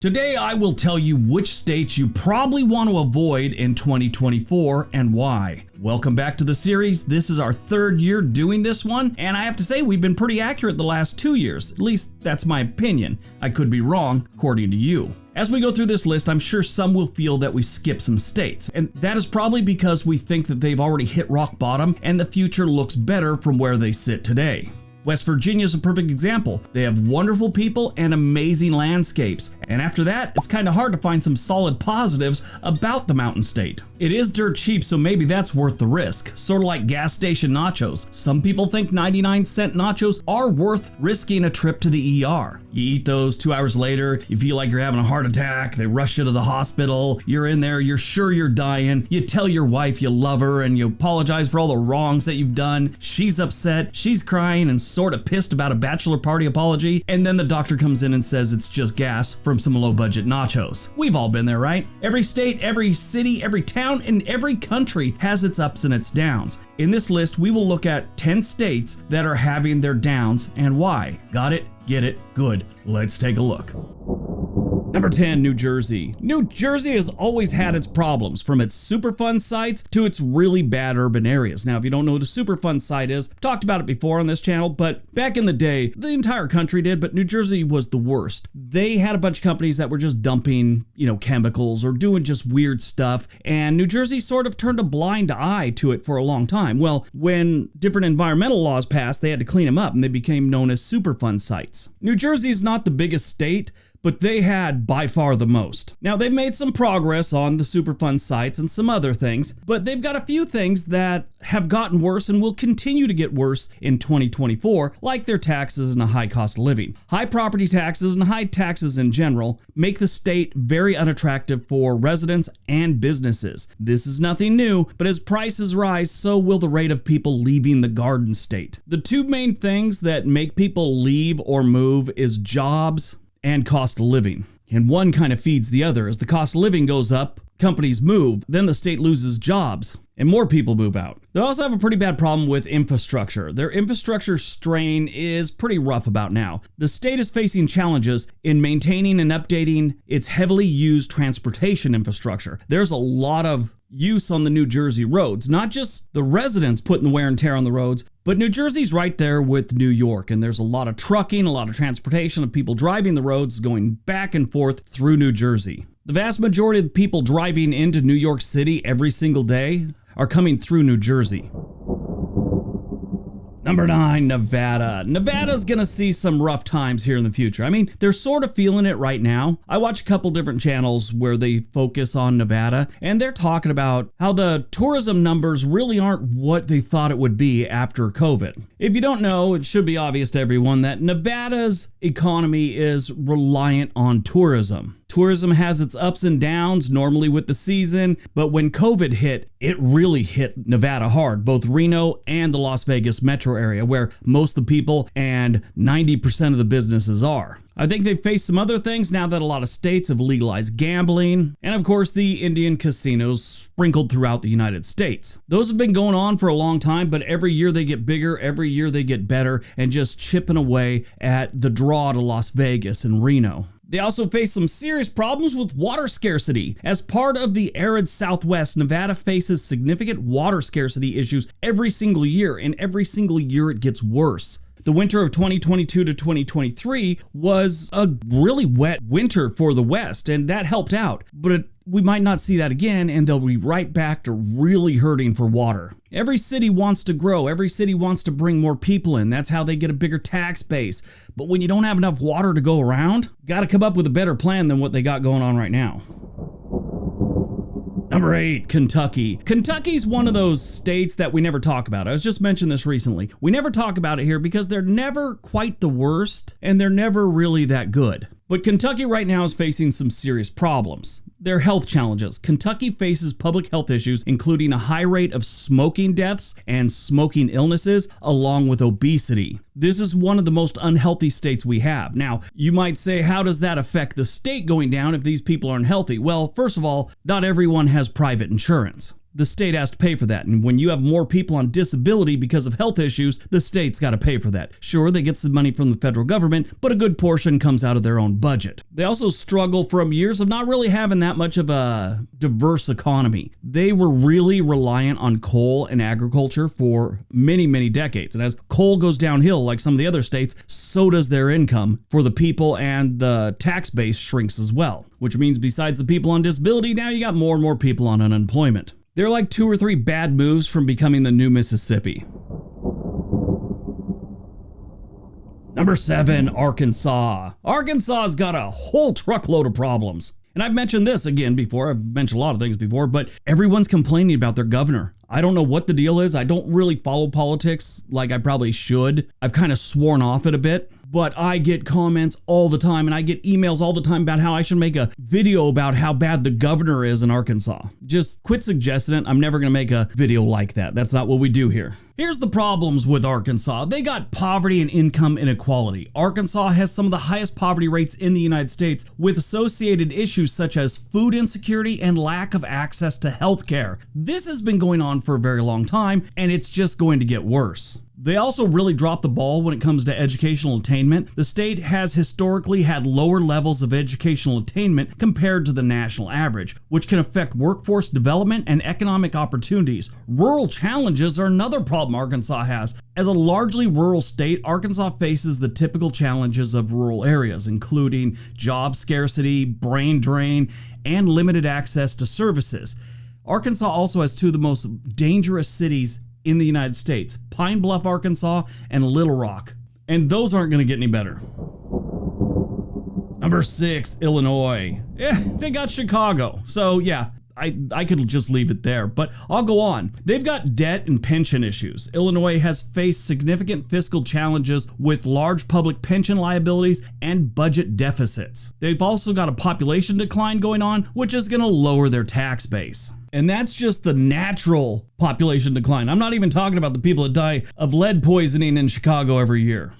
Today I will tell you which states you probably want to avoid in 2024 and why. Welcome back to the series. This is our third year doing this one, and I have to say we've been pretty accurate the last 2 years. At least that's my opinion. I could be wrong, according to you. As we go through this list, I'm sure some will feel that we skip some states, and that is probably because we think that they've already hit rock bottom and the future looks better from where they sit today. West Virginia is a perfect example. They have wonderful people and amazing landscapes. And after that, it's kind of hard to find some solid positives about the mountain state. It is dirt cheap, so maybe that's worth the risk. Sort of like gas station nachos. Some people think 99-cent nachos are worth risking a trip to the ER. You eat those 2 hours later, you feel like you're having a heart attack, they rush you to the hospital, you're in there, you're sure you're dying, you tell your wife you love her and you apologize for all the wrongs that you've done. She's upset, she's crying and sort of pissed about a bachelor party apology, and then the doctor comes in and says it's just gas from some low-budget nachos. We've all been there, right? Every state, every city, every town, and every country has its ups and its downs. In this list, we will look at 10 states that are having their downs and why. Got it? Get it? Good. Let's take a look. Number 10, New Jersey. New Jersey has always had its problems, from its Superfund sites to its really bad urban areas. Now, if you don't know what a Superfund site is, I've talked about it before on this channel, but back in the day, the entire country did, but New Jersey was the worst. They had a bunch of companies that were just dumping, chemicals or doing just weird stuff, and New Jersey sort of turned a blind eye to it for a long time. Well, when different environmental laws passed, they had to clean them up, and they became known as Superfund sites. New Jersey is not the biggest state, but they had by far the most. Now, they've made some progress on the Superfund sites and some other things, but they've got a few things that have gotten worse and will continue to get worse in 2024, like their taxes and a high cost of living. High property taxes and high taxes in general make the state very unattractive for residents and businesses. This is nothing new, but as prices rise, so will the rate of people leaving the Garden State. The two main things that make people leave or move is jobs and cost of living. And one kind of feeds the other. As the cost of living goes up, companies move, then the state loses jobs and more people move out. They also have a pretty bad problem with infrastructure. Their infrastructure strain is pretty rough about now. The state is facing challenges in maintaining and updating its heavily used transportation infrastructure. There's a lot of use on the New Jersey roads, not just the residents putting the wear and tear on the roads, but New Jersey's right there with New York, and there's a lot of trucking, a lot of transportation of people driving the roads going back and forth through New Jersey. The vast majority of the people driving into New York City every single day are coming through New Jersey. Number 9, Nevada. Nevada's gonna see some rough times here in the future. I mean, they're sort of feeling it right now. I watch a couple different channels where they focus on Nevada, and they're talking about how the tourism numbers really aren't what they thought it would be after COVID. If you don't know, it should be obvious to everyone that Nevada's economy is reliant on tourism. Tourism has its ups and downs, normally with the season, but when COVID hit, it really hit Nevada hard, both Reno and the Las Vegas metro area, where most of the people and 90% of the businesses are. I think they've faced some other things now that a lot of states have legalized gambling, and of course the Indian casinos sprinkled throughout the United States. Those have been going on for a long time, but every year they get bigger, every year they get better, and just chipping away at the draw to Las Vegas and Reno. They also face some serious problems with water scarcity. As part of the arid Southwest, Nevada faces significant water scarcity issues every single year, and every single year it gets worse. The winter of 2022 to 2023 was a really wet winter for the West, and that helped out. But we might not see that again, and they'll be right back to really hurting for water. Every city wants to grow. Every city wants to bring more people in. That's how they get a bigger tax base. But when you don't have enough water to go around, got to come up with a better plan than what they got going on right now. Number 8, Kentucky. Kentucky's one of those states that we never talk about. I was just mentioning this recently. We never talk about it here because they're never quite the worst, and they're never really that good. But Kentucky right now is facing some serious problems. Their health challenges. Kentucky faces public health issues, including a high rate of smoking deaths and smoking illnesses, along with obesity. This is one of the most unhealthy states we have. Now, you might say, how does that affect the state going down if these people aren't healthy? Well, first of all, not everyone has private insurance. the state has to pay for that. And when you have more people on disability because of health issues, the state's got to pay for that. Sure, they get some money from the federal government, but a good portion comes out of their own budget. They also struggle from years of not really having that much of a diverse economy. They were really reliant on coal and agriculture for many, many decades. And as coal goes downhill, like some of the other states, so does their income for the people, and the tax base shrinks as well, which means besides the people on disability, now you got more and more people on unemployment. They're like 2 or 3 bad moves from becoming the new Mississippi. Number 7, Arkansas. Arkansas's got a whole truckload of problems. And I've mentioned this again before. I've mentioned a lot of things before, but everyone's complaining about their governor. I don't know what the deal is. I don't really follow politics like I probably should. I've kind of sworn off it a bit, but I get comments all the time and I get emails all the time about how I should make a video about how bad the governor is in Arkansas. Just quit suggesting it. I'm never going to make a video like that. That's not what we do here. Here's the problems with Arkansas. They got poverty and income inequality. Arkansas has some of the highest poverty rates in the United States, with associated issues such as food insecurity and lack of access to health care. This has been going on for a very long time, and it's just going to get worse. They also really dropped the ball when it comes to educational attainment. The state has historically had lower levels of educational attainment compared to the national average, which can affect workforce development and economic opportunities. Rural challenges are another problem Arkansas has. As a largely rural state, Arkansas faces the typical challenges of rural areas, including job scarcity, brain drain, and limited access to services. Arkansas also has 2 of the most dangerous cities in the United States, Pine Bluff, Arkansas, and Little Rock. And those aren't going to get any better. Number 6, Illinois. They got Chicago. So yeah, I could just leave it there, but I'll go on. They've got debt and pension issues. Illinois has faced significant fiscal challenges with large public pension liabilities and budget deficits. They've also got a population decline going on, which is going to lower their tax base. And that's just the natural population decline. I'm not even talking about the people that die of lead poisoning in Chicago every year.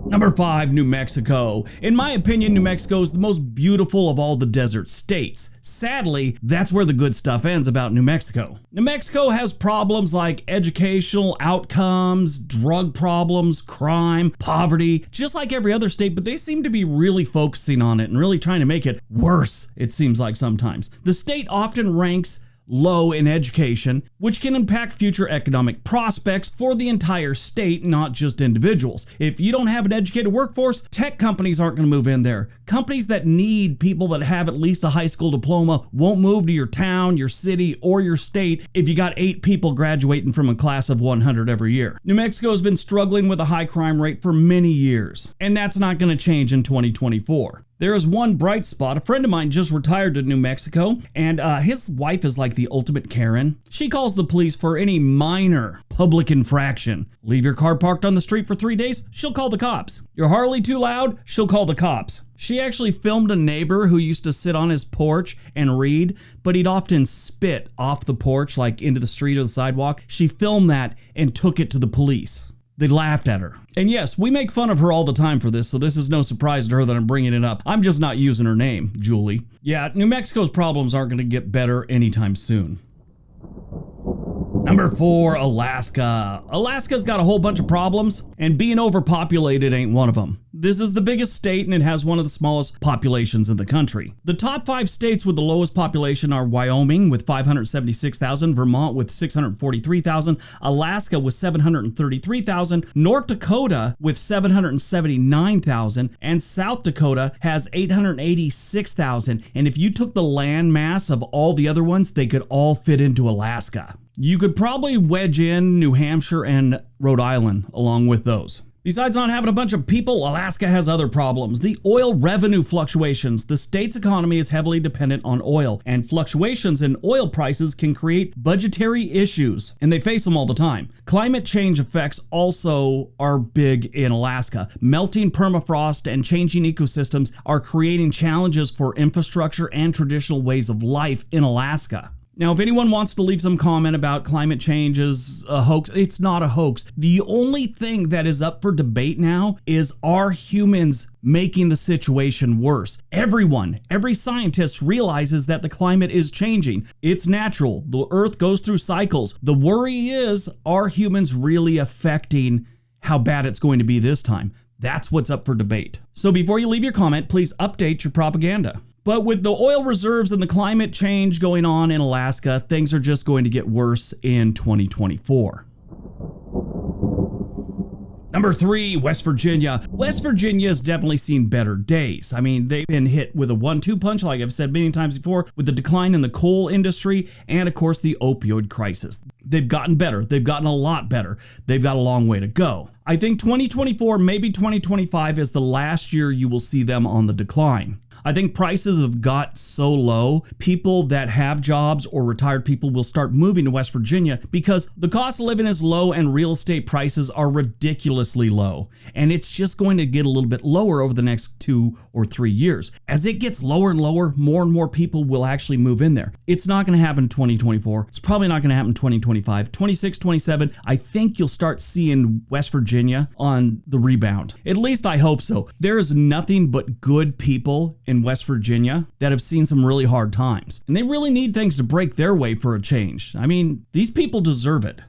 Number 5, New Mexico. In my opinion, New Mexico is the most beautiful of all the desert states. Sadly, that's where the good stuff ends about New Mexico. New Mexico has problems like educational outcomes, drug problems, crime, poverty, just like every other state, but they seem to be really focusing on it and really trying to make it worse, it seems like sometimes. The state often ranks low in education, which can impact future economic prospects for the entire state, not just individuals. If you don't have an educated workforce, tech companies aren't going to move in there. Companies that need people that have at least a high school diploma won't move to your town, your city, or your state if you got 8 people graduating from a class of 100 every year. New Mexico has been struggling with a high crime rate for many years, and that's not going to change in 2024. There is one bright spot. A friend of mine just retired to New Mexico, and his wife is like the ultimate Karen. She calls the police for any minor public infraction. Leave your car parked on the street for 3 days, she'll call the cops. Your Harley too loud, she'll call the cops. She actually filmed a neighbor who used to sit on his porch and read, but he'd often spit off the porch, like into the street or the sidewalk. She filmed that and took it to the police. They laughed at her. And yes, we make fun of her all the time for this, so this is no surprise to her that I'm bringing it up. I'm just not using her name, Julie. Yeah, New Mexico's problems aren't going to get better anytime soon. Number 4, Alaska. Alaska's got a whole bunch of problems, and being overpopulated ain't one of them. This is the biggest state, and it has one of the smallest populations in the country. The top 5 states with the lowest population are Wyoming with 576,000, Vermont with 643,000, Alaska with 733,000, North Dakota with 779,000, and South Dakota has 886,000. And if you took the land mass of all the other ones, they could all fit into Alaska. You could probably wedge in New Hampshire and Rhode Island along with those. Besides not having a bunch of people, Alaska has other problems. The oil revenue fluctuations. The state's economy is heavily dependent on oil, and fluctuations in oil prices can create budgetary issues, and they face them all the time. Climate change effects also are big in Alaska. Melting permafrost and changing ecosystems are creating challenges for infrastructure and traditional ways of life in Alaska. Now, if anyone wants to leave some comment about climate change is a hoax, it's not a hoax. The only thing that is up for debate now is, are humans making the situation worse? Every scientist realizes that the climate is changing. It's natural. The Earth goes through cycles. The worry is, are humans really affecting how bad it's going to be this time? That's what's up for debate. So before you leave your comment, please update your propaganda. But with the oil reserves and the climate change going on in Alaska, things are just going to get worse in 2024. Number 3, West Virginia. West Virginia has definitely seen better days. I mean, they've been hit with a 1-2 punch, like I've said many times before, with the decline in the coal industry and, of course, the opioid crisis. They've gotten better. They've gotten a lot better. They've got a long way to go. I think 2024, maybe 2025 is the last year you will see them on the decline. I think prices have got so low, people that have jobs or retired people will start moving to West Virginia because the cost of living is low and real estate prices are ridiculously low. And it's just going to get a little bit lower over the next 2 or 3 years. As it gets lower and lower, more and more people will actually move in there. It's not going to happen in 2024. It's probably not going to happen in 2025, 26, 27. I think you'll start seeing West Virginia on the rebound. At least I hope so. There is nothing but good people in West Virginia that have seen some really hard times. And they really need things to break their way for a change. I mean, these people deserve it.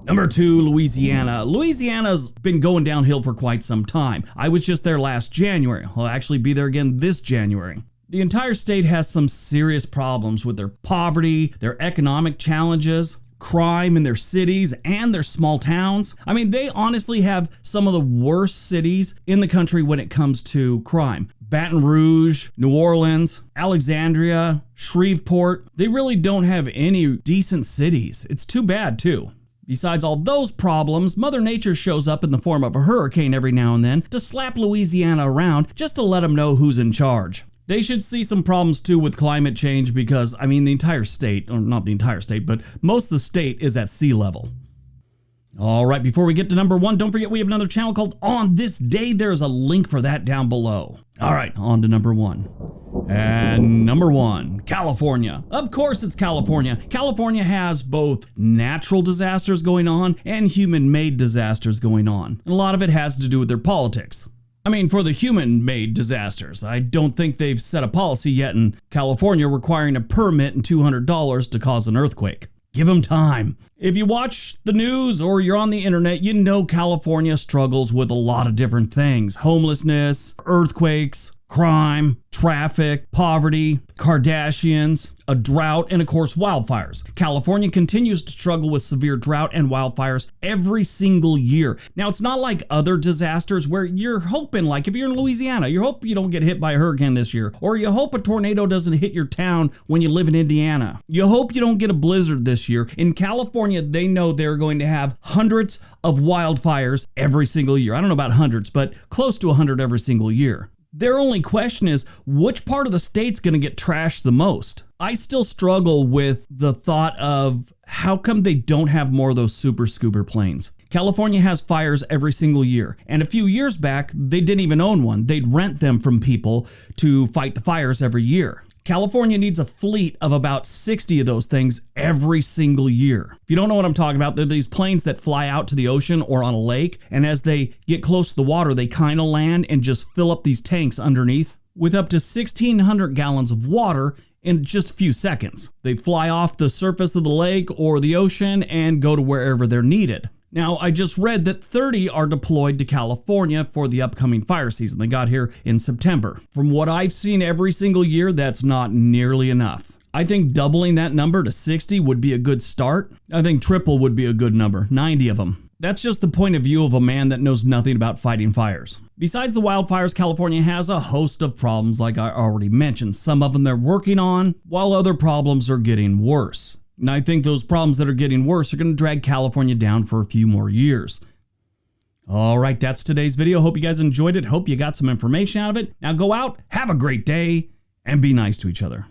Number 2, Louisiana. Louisiana's been going downhill for quite some time. I was just there last January. I'll actually be there again this January. The entire state has some serious problems with their poverty, their economic challenges, crime in their cities and their small towns. I mean, they honestly have some of the worst cities in the country when it comes to crime. Baton Rouge, New Orleans, Alexandria, Shreveport, they really don't have any decent cities. It's too bad too. Besides all those problems, Mother Nature shows up in the form of a hurricane every now and then to slap Louisiana around just to let them know who's in charge. They should see some problems too with climate change because, I mean, the entire state, or not the entire state, but most of the state is at sea level. All right, before we get to number 1, don't forget we have another channel called On This Day. There's a link for that down below. All right, on to number 1. And number 1, California. Of course it's California. California has both natural disasters going on and human-made disasters going on. And a lot of it has to do with their politics. I mean, for the human-made disasters, I don't think they've set a policy yet in California requiring a permit and $200 to cause an earthquake. Give them time. If you watch the news or you're on the internet, you know California struggles with a lot of different things. Homelessness, earthquakes, crime, traffic, poverty, Kardashians, a drought, and of course wildfires. California continues to struggle with severe drought and wildfires every single year. Now, it's not like other disasters where you're hoping, like if you're in Louisiana, you hope you don't get hit by a hurricane this year, or you hope a tornado doesn't hit your town when you live in Indiana. You hope you don't get a blizzard this year. In California, they know they're going to have hundreds of wildfires every single year. I don't know about hundreds, but close to 100 every single year. Their only question is, which part of the state's going to get trashed the most? I still struggle with the thought of how come they don't have more of those super scooper planes? California has fires every single year. And a few years back, they didn't even own one. They'd rent them from people to fight the fires every year. California needs a fleet of about 60 of those things every single year. If you don't know what I'm talking about, they're these planes that fly out to the ocean or on a lake, and as they get close to the water, they kind of land and just fill up these tanks underneath with up to 1,600 gallons of water in just a few seconds. They fly off the surface of the lake or the ocean and go to wherever they're needed. Now, I just read that 30 are deployed to California for the upcoming fire season. They got here in September. From what I've seen every single year, that's not nearly enough. I think doubling that number to 60 would be a good start. I think triple would be a good number, 90 of them. That's just the point of view of a man that knows nothing about fighting fires. Besides the wildfires, California has a host of problems like I already mentioned. Some of them they're working on, while other problems are getting worse. And I think those problems that are getting worse are going to drag California down for a few more years. All right, that's today's video. Hope you guys enjoyed it. Hope you got some information out of it. Now go out, have a great day, and be nice to each other.